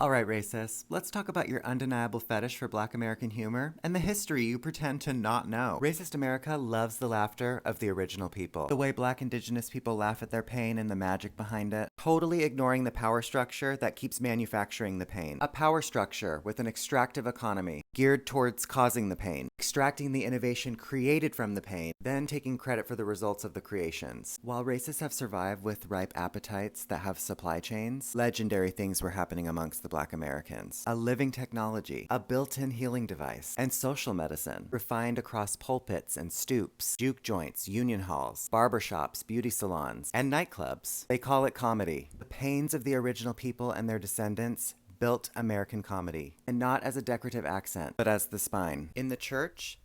Alright, racists, let's talk about your undeniable fetish for Black American humor and the history you pretend to not know. Racist America loves the laughter of the original people. The way Black Indigenous people laugh at their pain and the magic behind it, totally ignoring the power structure that keeps manufacturing the pain. A power structure with an extractive economy geared towards causing the pain, extracting the innovation created from the pain, then taking credit for the results of the creations. While racists have survived with ripe appetites that have supply chains, legendary things were happening amongst the Black Americans. A living technology, a built-in healing device, and social medicine, refined across pulpits and stoops, juke joints, union halls, barbershops, beauty salons, and nightclubs. They call it comedy. The pains of the original people and their descendants built American comedy, and not as a decorative accent, but as the spine. In the church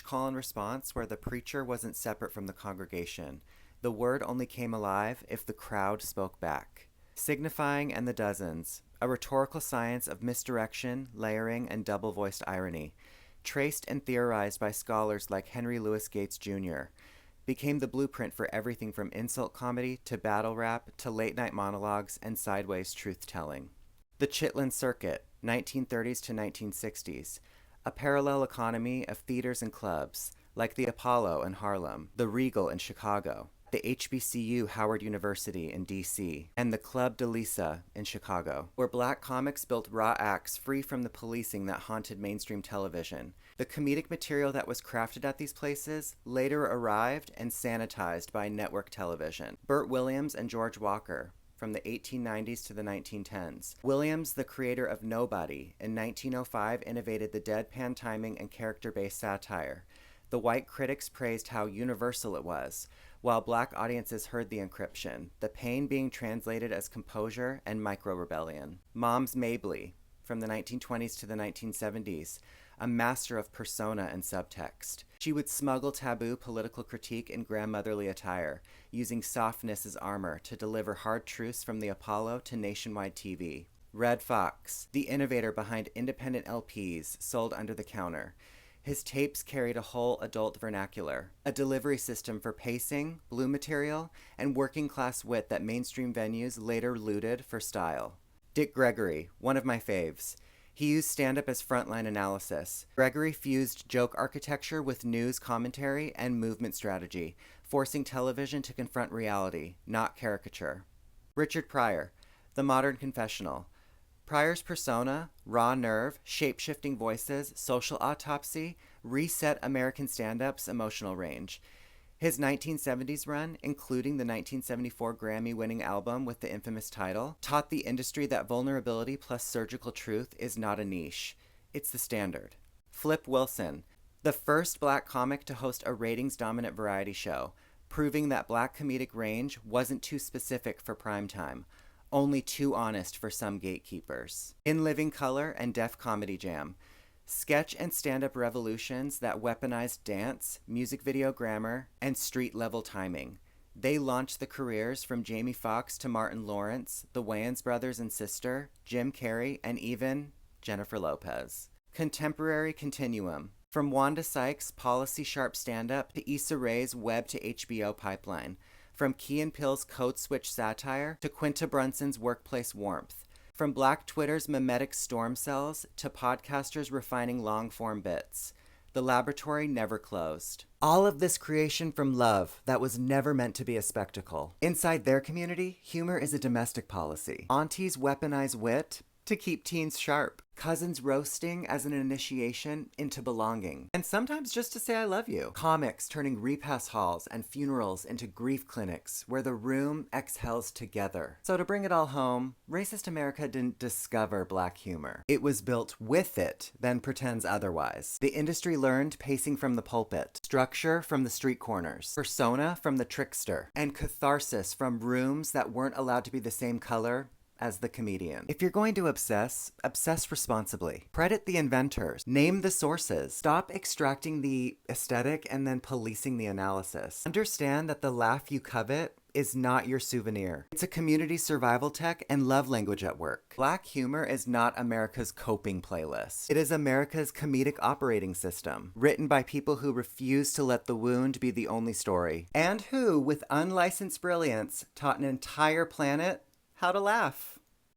call and response where the preacher wasn't separate from the congregation. The word only came alive if the crowd spoke back. Signifying and the dozens, a rhetorical science of misdirection, layering, and double-voiced irony, traced and theorized by scholars like Henry Louis Gates Jr., became the blueprint for everything from insult comedy to battle rap to late-night monologues and sideways truth-telling. The Chitlin Circuit, 1930s to 1960s, a parallel economy of theaters and clubs, like the Apollo in Harlem, the Regal in Chicago, the HBCU Howard University in DC, and the Club de Lisa in Chicago, where Black comics built raw acts free from the policing that haunted mainstream television. The comedic material that was crafted at these places later arrived and sanitized by network television. Burt Williams and George Walker, from the 1890s to the 1910s. Williams, the creator of Nobody, in 1905 innovated the deadpan timing and character-based satire. The white critics praised how universal it was, while Black audiences heard the encryption, the pain being translated as composure and micro-rebellion. Moms Mabley, from the 1920s to the 1970s, a master of persona and subtext. She would smuggle taboo political critique in grandmotherly attire, using softness as armor to deliver hard truths from the Apollo to nationwide TV. Red Fox, the innovator behind independent LPs sold under the counter. His tapes carried a whole adult vernacular, a delivery system for pacing, blue material, and working-class wit that mainstream venues later looted for style. Dick Gregory, one of my faves. He used stand-up as frontline analysis. Gregory fused joke architecture with news commentary and movement strategy, forcing television to confront reality, not caricature. Richard Pryor, the modern confessional. Pryor's persona, raw nerve, shape-shifting voices, social autopsy, reset American stand-up's emotional range. His 1970s run, including the 1974 Grammy-winning album with the infamous title, taught the industry that vulnerability plus surgical truth is not a niche. It's the standard. Flip Wilson, the first Black comic to host a ratings-dominant variety show, proving that Black comedic range wasn't too specific for primetime, only too honest for some gatekeepers. In Living Color and Def Comedy Jam, sketch and stand-up revolutions that weaponized dance, music video grammar, and street-level timing. They launched the careers from Jamie Foxx to Martin Lawrence, the Wayans brothers and sister, Jim Carrey, and even Jennifer Lopez. Contemporary continuum. From Wanda Sykes' policy-sharp stand-up to Issa Rae's web to HBO pipeline. From Key and Peele's code switch satire to Quinta Brunson's workplace warmth. From Black Twitter's mimetic storm cells to podcasters refining long-form bits. The laboratory never closed. All of this creation from love that was never meant to be a spectacle. Inside their community, humor is a domestic policy. Aunties weaponize wit to keep teens sharp. Cousins roasting as an initiation into belonging. And sometimes just to say I love you. Comics turning repass halls and funerals into grief clinics where the room exhales together. So to bring it all home, racist America didn't discover Black humor. It was built with it, then pretends otherwise. The industry learned pacing from the pulpit, structure from the street corners, persona from the trickster, and catharsis from rooms that weren't allowed to be the same color as the comedian. If you're going to obsess responsibly. Credit the inventors. Name the sources. Stop extracting the aesthetic and then policing the analysis. Understand that the laugh you covet is not your souvenir. It's a community survival tech and love language at work. Black humor is not America's coping playlist. It is America's comedic operating system, written by people who refuse to let the wound be the only story, and who, with unlicensed brilliance, taught an entire planet how to laugh.